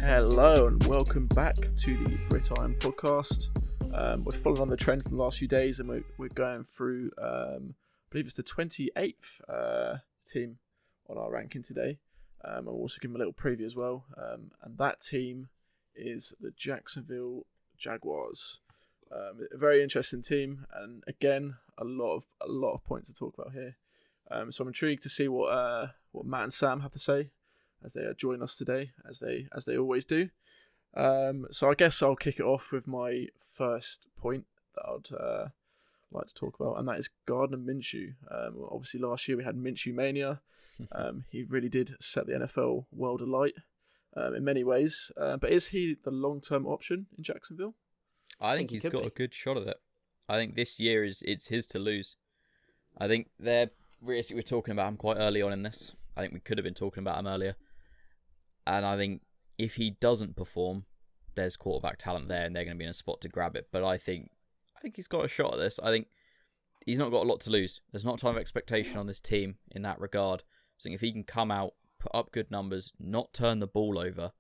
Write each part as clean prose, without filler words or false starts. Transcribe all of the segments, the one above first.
Hello and welcome back to the Brit Iron podcast. We're following on the trend from the last few days, and we're going through, I believe it's the 28th team on our ranking today. I'll also give them a little preview as well. And that team is the Jacksonville Jaguars. A very interesting team, and again, a lot of points to talk about here. So I'm intrigued to see what Matt and Sam have to say as they join us today, as they always do. So I guess I'll kick it off with my first point that I'd like to talk about, and that is Gardner Minshew. Obviously, last year we had Minshew Mania. He really did set the NFL world alight in many ways. But is he the long-term option in Jacksonville? I think he's got a good shot at it. I think this year it's his to lose. I think we're talking about him quite early on in this. I think we could have been talking about him earlier. And I think if he doesn't perform, there's quarterback talent there and they're going to be in a spot to grab it. But I think he's got a shot at this. I think he's not got a lot to lose. There's not a ton of expectation on this team in that regard. So if he can come out, put up good numbers, not turn the ball over,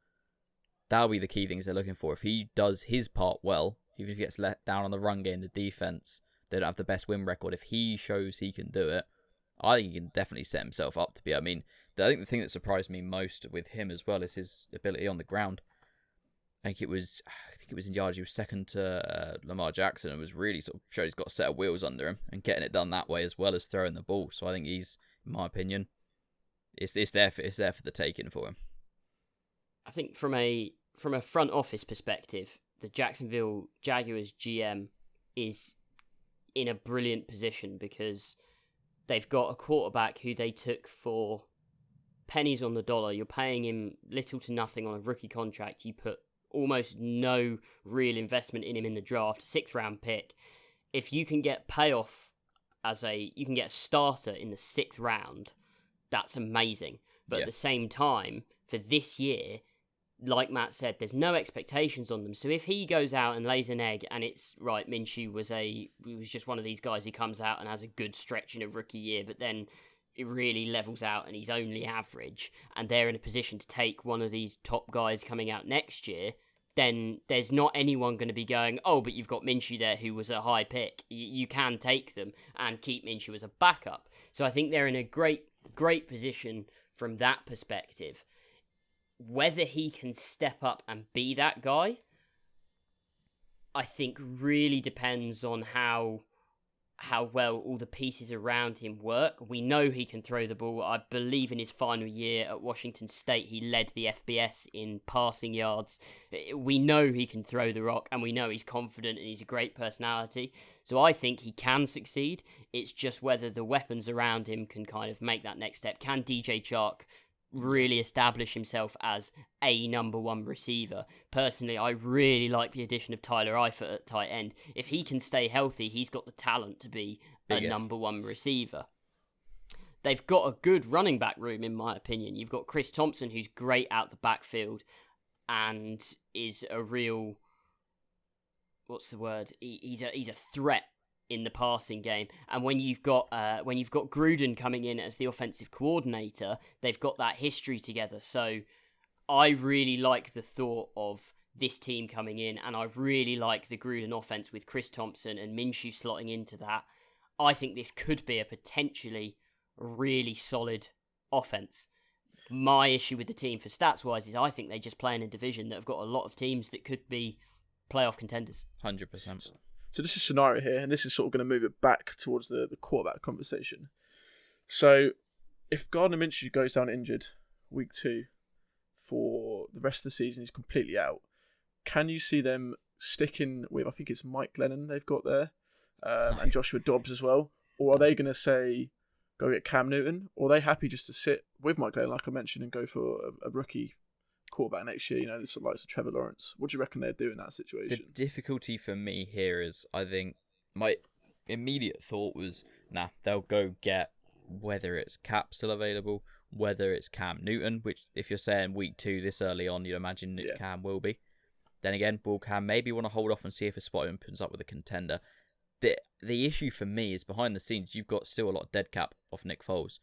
that'll be the key things they're looking for. If he does his part well, even if he gets let down on the run game, the defense, they don't have the best win record. If he shows he can do it, I think he can definitely set himself up to be. I think the thing that surprised me most with him as well is his ability on the ground. I think it was in yards. He was second to Lamar Jackson and was really sort of showed he's got a set of wheels under him and getting it done that way as well as throwing the ball. So I think he's, in my opinion, it's there for the taking for him. I think from a front office perspective, the Jacksonville Jaguars GM is in a brilliant position because they've got a quarterback who they took for pennies on the dollar. You're paying him little to nothing on a rookie contract. You put almost no real investment in him in the draft, 6th round pick. If you can get payoff you can get a starter in the 6th round, that's amazing. But at the same time, for this year, like Matt said, there's no expectations on them. So if he goes out and lays an egg and it's right, Minshew was just one of these guys who comes out and has a good stretch in a rookie year, but then it really levels out and he's only average, and they're in a position to take one of these top guys coming out next year, then there's not anyone going to be going, oh, but you've got Minshew there who was a high pick. You can take them and keep Minshew as a backup. So I think they're in a great position from that perspective. Whether he can step up and be that guy, I think really depends on how well all the pieces around him work. We know he can throw the ball. I believe in his final year at Washington State, he led the FBS in passing yards. We know he can throw the rock, and we know he's confident and he's a great personality. So I think he can succeed. It's just whether the weapons around him can kind of make that next step. Can DJ Chark really establish himself as a number one receiver? Personally, I really like the addition of Tyler Eifert at tight end. If he can stay healthy, he's got the talent to be a number one receiver. They've got a good running back room, in my opinion. You've got Chris Thompson, who's great out the backfield and is a real, he's a threat in the passing game. And when you've got Gruden coming in as the offensive coordinator, they've got that history together. So I really like the thought of this team coming in, and I really like the Gruden offense with Chris Thompson and Minshew slotting into that. I think this could be a potentially really solid offense. My issue with the team for stats-wise is I think they just play in a division that have got a lot of teams that could be playoff contenders. 100%. So this is a scenario here, and this is sort of going to move it back towards the quarterback conversation. So if Gardner Minshew goes down injured week 2 for the rest of the season, he's completely out, can you see them sticking with, I think it's Mike Glennon they've got there, and Joshua Dobbs as well? Or are they going to say, go get Cam Newton? Or are they happy just to sit with Mike Glennon, like I mentioned, and go for a rookie quarterback next year, the sort of likes of Trevor Lawrence? What do you reckon they'd do in that situation? The difficulty for me here is, I think my immediate thought was, they'll go get, whether it's Cap still available, whether it's Cam Newton, which if you're saying week 2 this early on, you'd imagine Cam will be. Then again, will Cam maybe want to hold off and see if a spot opens up with a contender. The issue for me is behind the scenes, you've got still a lot of dead cap off Nick Foles,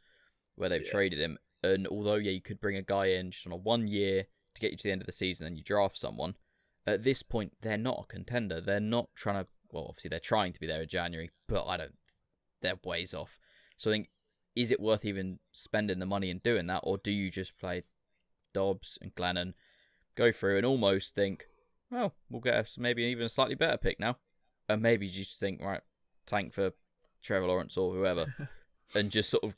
where they've traded him. And although, you could bring a guy in just on a 1 year to get you to the end of the season and you draft someone, at this point, they're not a contender. They're not trying to, well, obviously they're trying to be there in January, but they're ways off. So I think, is it worth even spending the money and doing that, or do you just play Dobbs and Glennon, go through and almost think, well, we'll get maybe even a slightly better pick now, and maybe you just think, right, tank for Trevor Lawrence or whoever, and just sort of,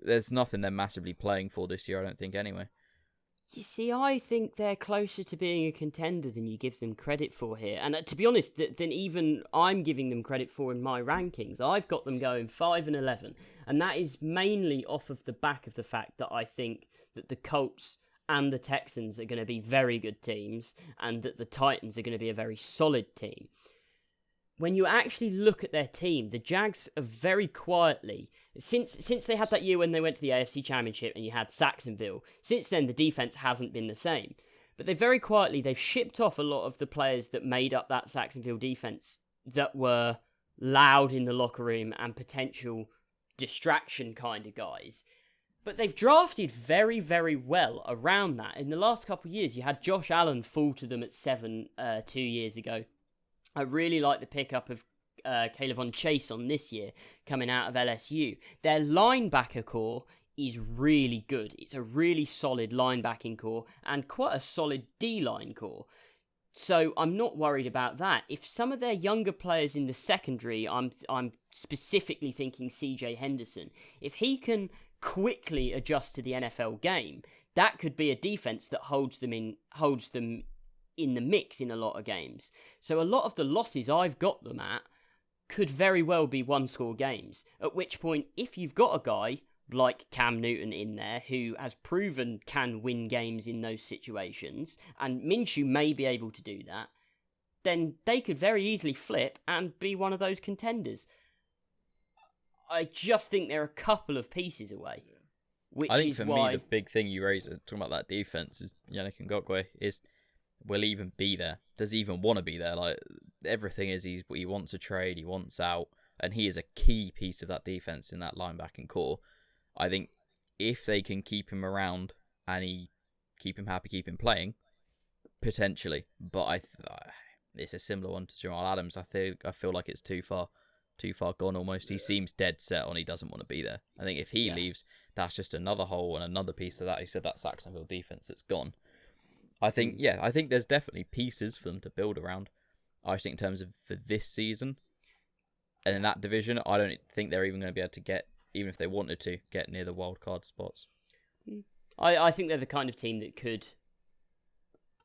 there's nothing they're massively playing for this year, I don't think, anyway. You see, I think they're closer to being a contender than you give them credit for here. And to be honest, than even I'm giving them credit for in my rankings. I've got them going 5-11. And that is mainly off of the back of the fact that I think that the Colts and the Texans are going to be very good teams, and that the Titans are going to be a very solid team. When you actually look at their team, the Jags are very quietly, since they had that year when they went to the AFC Championship and you had Jacksonville, since then the defense hasn't been the same. But they've shipped off a lot of the players that made up that Jacksonville defense that were loud in the locker room and potential distraction kind of guys. But they've drafted very, very well around that. In the last couple of years, you had Josh Allen fall to them at 7 2 years ago. I really like the pickup of Kayvon Chase on this year, coming out of LSU. Their linebacker core is really good. It's a really solid linebacking core and quite a solid D-line core. So I'm not worried about that. If some of their younger players in the secondary, I'm specifically thinking CJ Henderson, if he can quickly adjust to the NFL game, that could be a defense that holds them in the mix in a lot of games. So a lot of the losses I've got them at could very well be one-score games, at which point, if you've got a guy like Cam Newton in there who has proven can win games in those situations, and Minshew may be able to do that, then they could very easily flip and be one of those contenders. I just think they're a couple of pieces away. I think for me, the big thing you raise, talking about that defense, is Yannick Ngakoue, is will he even be there? Does he even want to be there? Like, everything is he wants a trade, he wants out, and he is a key piece of that defense in that linebacking core. I think if they can keep him around and keep him happy, keep him playing, potentially. But it's a similar one to Jamal Adams. I feel like it's too far gone almost. He seems dead set on he doesn't want to be there. I think if he leaves, that's just another hole and another piece of that. He said that Jacksonville defense that's gone. I think there's definitely pieces for them to build around. I just think in terms of for this season and in that division, I don't think they're even going to be able to get, even if they wanted to, get near the wild card spots. I think they're the kind of team that could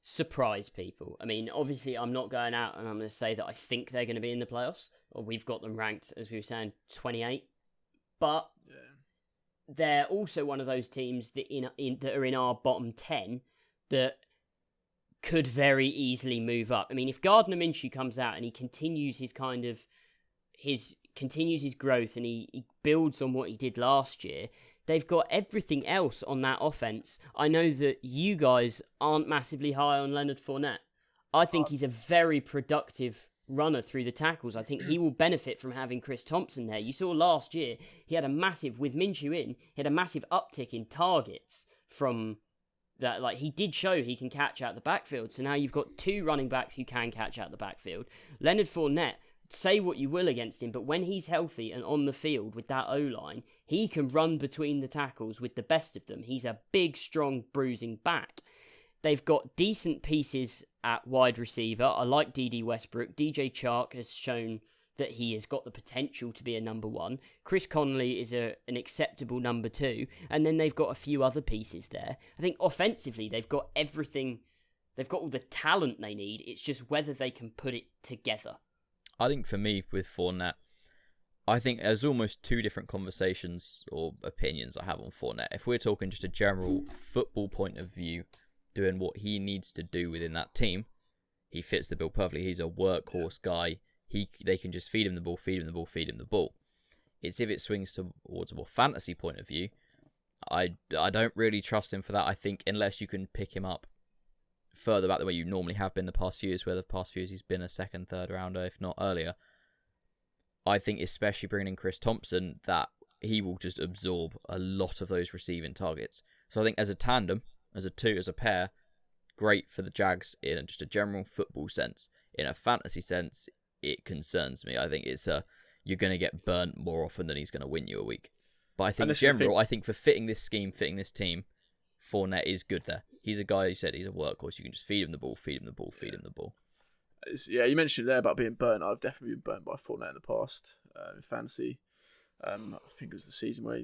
surprise people. I mean, obviously, I'm not going out and I'm going to say that I think they're going to be in the playoffs, or we've got them ranked, as we were saying, 28. But they're also one of those teams that that are in our bottom 10 that could very easily move up. I mean, if Gardner Minshew comes out and he continues his growth and he builds on what he did last year, they've got everything else on that offense. I know that you guys aren't massively high on Leonard Fournette. I think he's a very productive runner through the tackles. I think he will benefit from having Chris Thompson there. You saw last year, with Minshew in, he had a massive uptick in targets from that. Like, he did show he can catch out the backfield. So now you've got two running backs who can catch out the backfield. Leonard Fournette, say what you will against him, but when he's healthy and on the field with that O-line, he can run between the tackles with the best of them. He's a big, strong, bruising back. They've got decent pieces at wide receiver. I like D.D. Westbrook. DJ Chark has shown that he has got the potential to be a number one. Chris Conley is an acceptable number two. And then they've got a few other pieces there. I think offensively, they've got everything. They've got all the talent they need. It's just whether they can put it together. I think for me, with Fournette, I think there's almost two different conversations or opinions I have on Fournette. If we're talking just a general football point of view, doing what he needs to do within that team, he fits the bill perfectly. He's a workhorse guy. They can just feed him the ball. It's if it swings towards a more fantasy point of view, I don't really trust him for that. I think unless you can pick him up further back the way you normally have been the past few years, where the past few years he's been a second, third rounder, if not earlier. I think especially bringing in Chris Thompson, that he will just absorb a lot of those receiving targets. So I think as a tandem, as a pair, great for the Jags in just a general football sense. In a fantasy sense, it concerns me. I think you're going to get burnt more often than he's going to win you a week. But I think in general, I think for fitting this scheme, fitting this team, Fournette is good there. He's a guy who said he's a workhorse. You can just feed him the ball, feed him the ball, feed him the ball. You mentioned there about being burnt. I've definitely been burnt by Fournette in the past in fantasy. I think it was the season where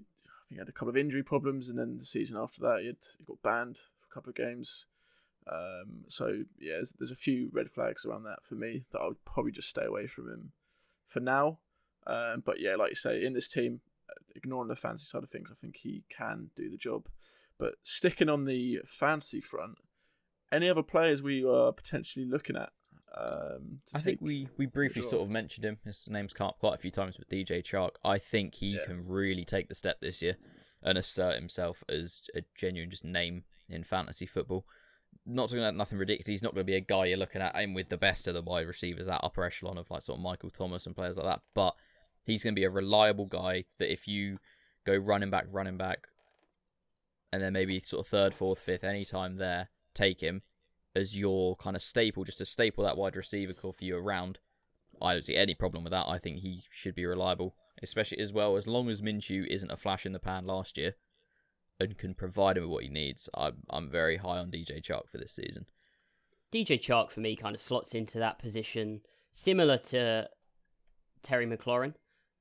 he had a couple of injury problems, and then the season after that, he got banned for a couple of games. There's a few red flags around that for me that I would probably just stay away from him for now. But yeah, like you say, in this team, ignoring the fantasy side of things, I think he can do the job. But sticking on the fantasy front, any other players we are potentially looking at? I think we briefly sort of mentioned him. His name's come up quite a few times with DJ Chark. I think he can really take the step this year and assert himself as a genuine just name in fantasy football. Not talking about nothing ridiculous. He's not going to be a guy you're looking at him with the best of the wide receivers, that upper echelon of like sort of Michael Thomas and players like that. But he's going to be a reliable guy that if you go running back, and then maybe sort of third, fourth, fifth, any time there, take him as your kind of staple, just to staple that wide receiver core for you around. I don't see any problem with that. I think he should be reliable, especially as well as long as Minshew isn't a flash in the pan last year and can provide him with what he needs. I'm very high on DJ Chark for this season. DJ Chark for me kind of slots into that position similar to Terry McLaurin,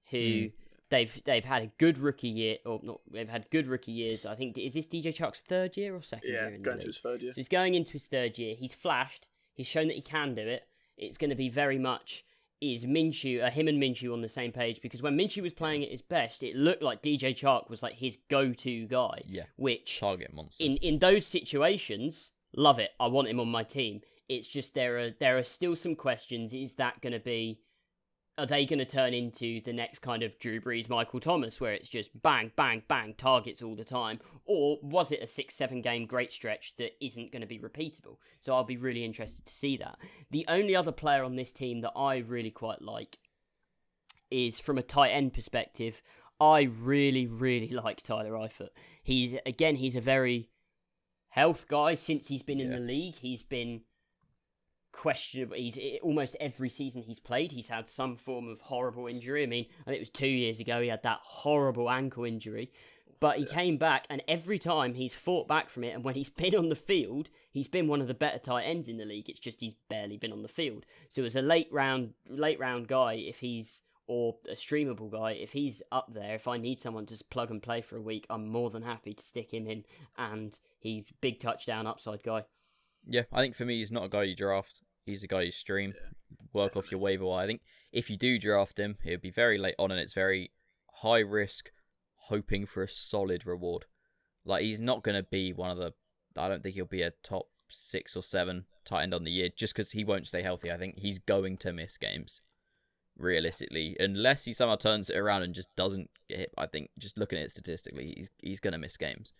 who they've had a good rookie year, or not? They've had good rookie years. I think, is this DJ Chark's third year or second year? Yeah, going to his third year. So he's going into his third year. He's flashed. He's shown that he can do it. It's going to be very much him and Minshew on the same page, because when Minshew was playing at his best, it looked like DJ Chark was like his go-to guy. Yeah, which target monster. In those situations, love it. I want him on my team. It's just there are still some questions. Is that going to be? Are they going to turn into the next kind of Drew Brees, Michael Thomas, where it's just bang, bang, bang, targets all the time? Or was it a 6-7 game great stretch that isn't going to be repeatable? So I'll be really interested to see that. The only other player on this team that I really quite like is, from a tight end perspective, I really, really like Tyler Eifert. He's a very health guy. Since he's been in the league, he's been questionable. He's almost every season he's played, he's had some form of horrible injury. I mean, I think it was 2 years ago he had that horrible ankle injury, but he came back, and every time he's fought back from it, and when he's been on the field, he's been one of the better tight ends in the league. It's just he's barely been on the field. So as a late round guy, or a streamable guy, if he's up there, if I need someone to plug and play for a week, I'm more than happy to stick him in, and he's big touchdown upside guy. Yeah, I think for me, he's not a guy you draft. He's a guy you stream, work off your waiver wire. I think if you do draft him, he'll be very late on, and it's very high risk, hoping for a solid reward. Like, he's not going to be I don't think he'll be a top 6 or 7 tight end on the year, just because he won't stay healthy. I think he's going to miss games, realistically, unless he somehow turns it around and just doesn't get hit. I think, just looking at it statistically, he's going to miss games.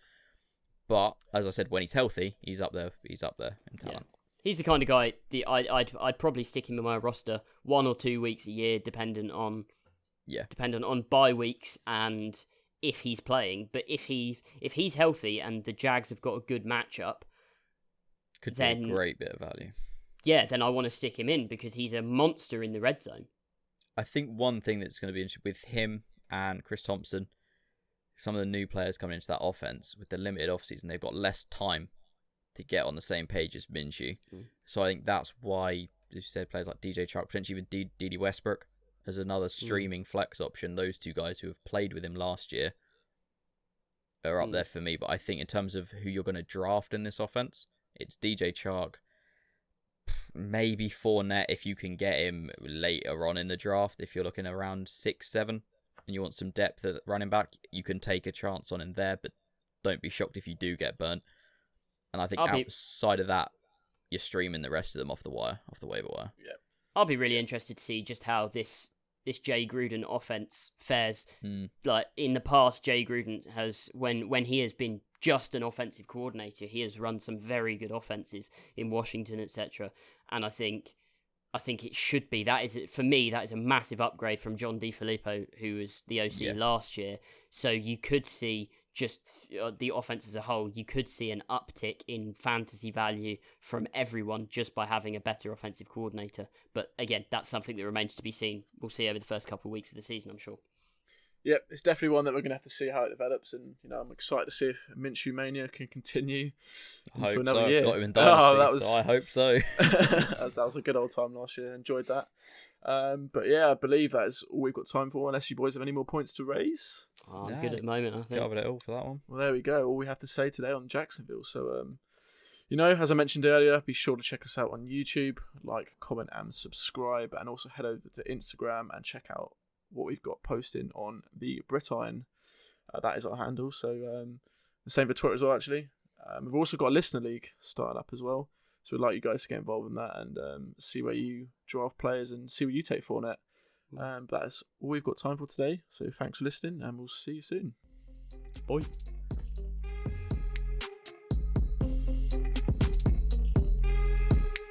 But as I said, when he's healthy, he's up there. He's up there in talent. Yeah. He's the kind of guy I'd probably stick him in my roster 1 or 2 weeks a year, dependent on bye weeks and if he's playing. But if he's healthy and the Jags have got a good matchup, could be a great bit of value. Yeah, then I want to stick him in because he's a monster in the red zone. I think one thing that's going to be interesting with him and Chris Thompson, some of the new players coming into that offense with the limited offseason, they've got less time to get on the same page as Minshew. So I think that's why, as you said, players like DJ Chark, potentially even D.D. Westbrook as another streaming flex option. Those two guys who have played with him last year are up there for me. But I think in terms of who you're going to draft in this offense, it's DJ Chark, maybe Fournette if you can get him later on in the draft. If you're looking around 6-7 and you want some depth at running back, you can take a chance on him there, but don't be shocked if you do get burnt. And I think outside of that, you're streaming the rest of them off the waiver wire. Yeah, I'll be really interested to see just how this Jay Gruden offense fares. Like in the past, Jay Gruden has, when he has been just an offensive coordinator, he has run some very good offenses in Washington, etc. And I think it should be, for me, that is a massive upgrade from John DeFilippo, who was the OC last year. So you could see just the offense as a whole, you could see an uptick in fantasy value from everyone just by having a better offensive coordinator. But again, that's something that remains to be seen. We'll see over the first couple of weeks of the season, I'm sure. Yep, it's definitely one that we're going to have to see how it develops, and I'm excited to see if Minshew mania can continue into another year. Got him in Dynasty, so I hope so. that was a good old time last year. Enjoyed that. But yeah, I believe that is all we've got time for, unless you boys have any more points to raise. I'm good at the moment, I think. Covered it all for that one. Well, there we go. All we have to say today on Jacksonville. So, as I mentioned earlier, be sure to check us out on YouTube, like, comment, and subscribe, and also head over to Instagram and check out what we've got posting on the Brit Iron. That is our handle. So the same for Twitter as well, actually. We've also got a listener league starting up as well. So we'd like you guys to get involved in that and see where you draft players and see what you take for net. But that's all we've got time for today. So thanks for listening, and we'll see you soon. Bye.